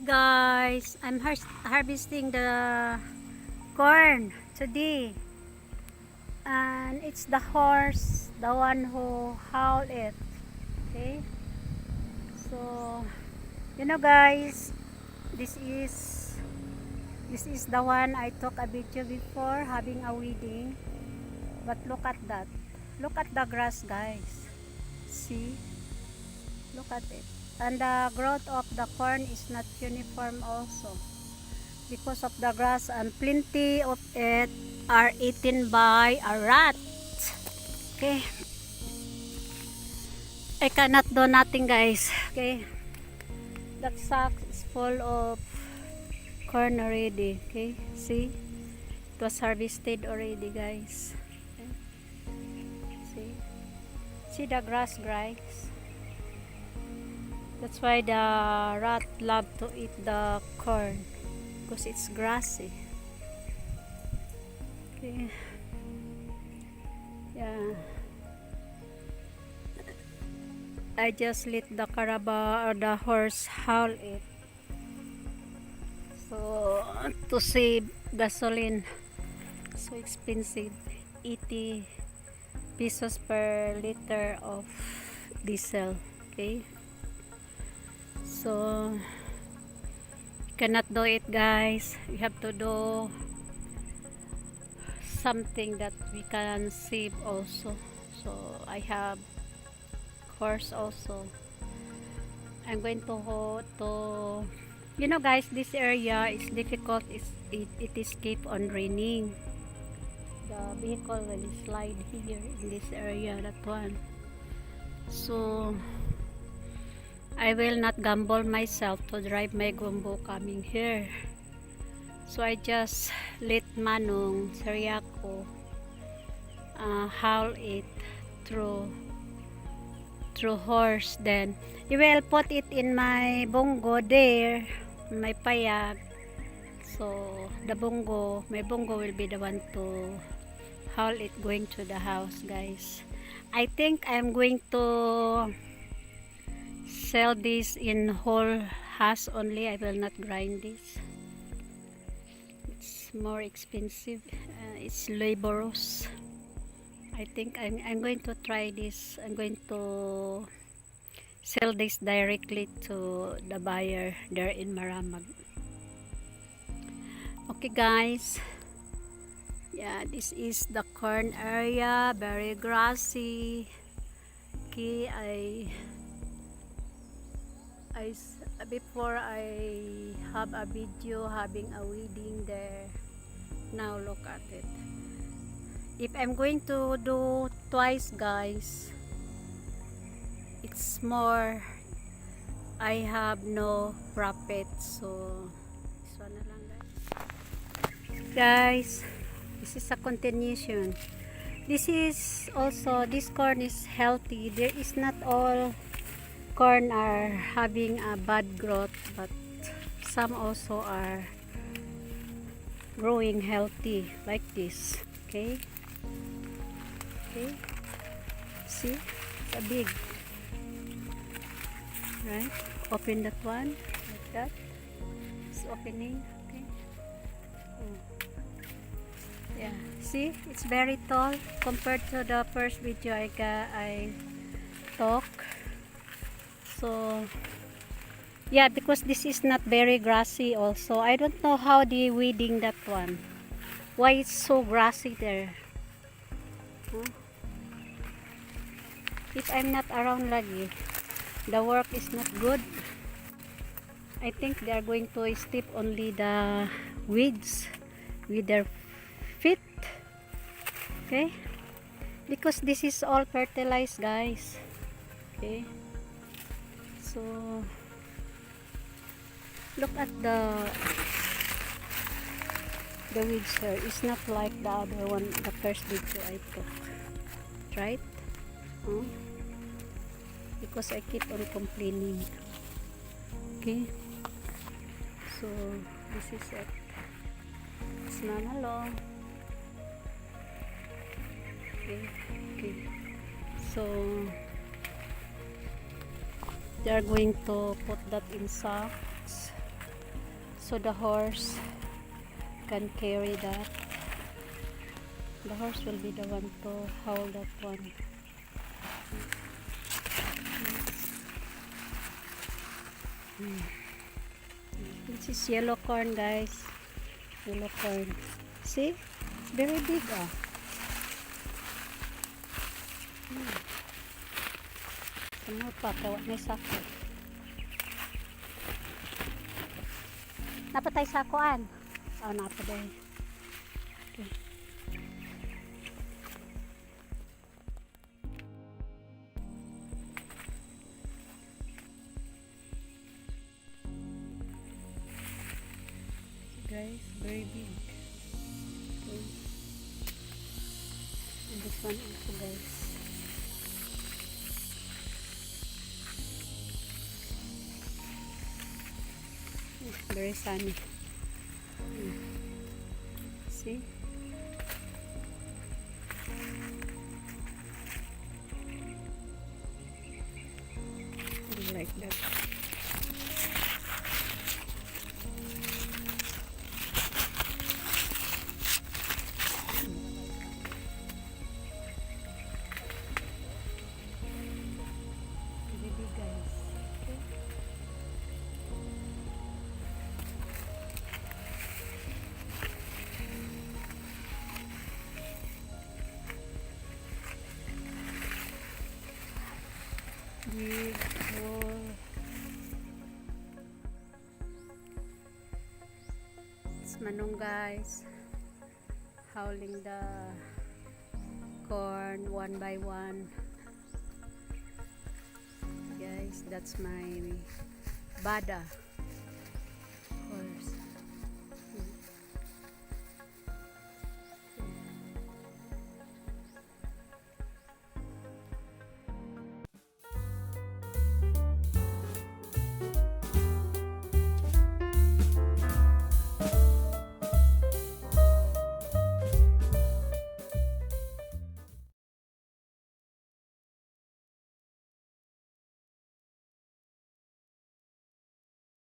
Guys, I'm harvesting the corn today, and it's the horse, the one who howled it. Okay, so guys, this is the one I took a video before having a wedding. But look at that, look at the grass, guys. See, look at it. And the growth of the corn is not uniform also, because of the grass, and plenty of it are eaten by a rat. Okay, I cannot do nothing, guys. Okay, that sack is full of corn already. Okay, see, it was harvested already, guys. Okay. See the grass, guys. That's why the rat love to eat the corn, because it's grassy. Okay. Yeah. I just let the carabao or the horse howl it. So to save gasoline, so expensive, 80 pesos per liter of diesel. Okay. So you cannot do it, guys. You have to do something that we can save also. So I have horse also. I'm going to guys, this area is difficult. It is keep on raining. The vehicle will slide here in this area, that one. So I will not gamble myself to drive my gumbo coming here. So I just let Manong Seriako haul it through horse. Then he will put it in my bongo there, my payag. So the bongo, my bongo will be the one to haul it going to the house, guys. I think I'm going to sell this in whole husk only. I will not grind this. It's more expensive. It's laborious. I think I'm going to try this. I'm going to sell this directly to the buyer there in Maramag. Okay, guys. Yeah, this is the corn area, very grassy. Okay, before I have a video having a wedding there. Now look at it. If I'm going to do twice, guys, it's more, I have no profit. So this one na lang, guys. This is a continuation. This is also, this corn is healthy. There is not all corn are having a bad growth, but some also are growing healthy like this. Okay, see, it's a big, right? Open that one like that. It's opening. Okay. Yeah, see, it's very tall compared to the first video I took. So yeah, because this is not very grassy also. I don't know how they weeding that one, why it's so grassy there. If I'm not around lagi, the work is not good. I think they are going to step only the weeds with their feet. Okay, because this is all fertilized, guys. Okay, so look at the weeds here. It's not like the other one, the first video I took, right? Because I keep on complaining. Okay, so this is it. It's nanalo. Okay, so they are going to put that in sacks so the horse can carry that. The horse will be the one to hold that one. This is yellow corn, guys. Yellow corn. See? It's very big, ah. Ano pa? Kawa na sako. Napatay sakoan. Oh, napatay. Okay. Guys, very big. Okay. And this one also, guys. Very sunny. See? Like that. Baby, guys. Okay. Beautiful. It's Manong, guys, howling the corn one by one. Guys, that's my bada.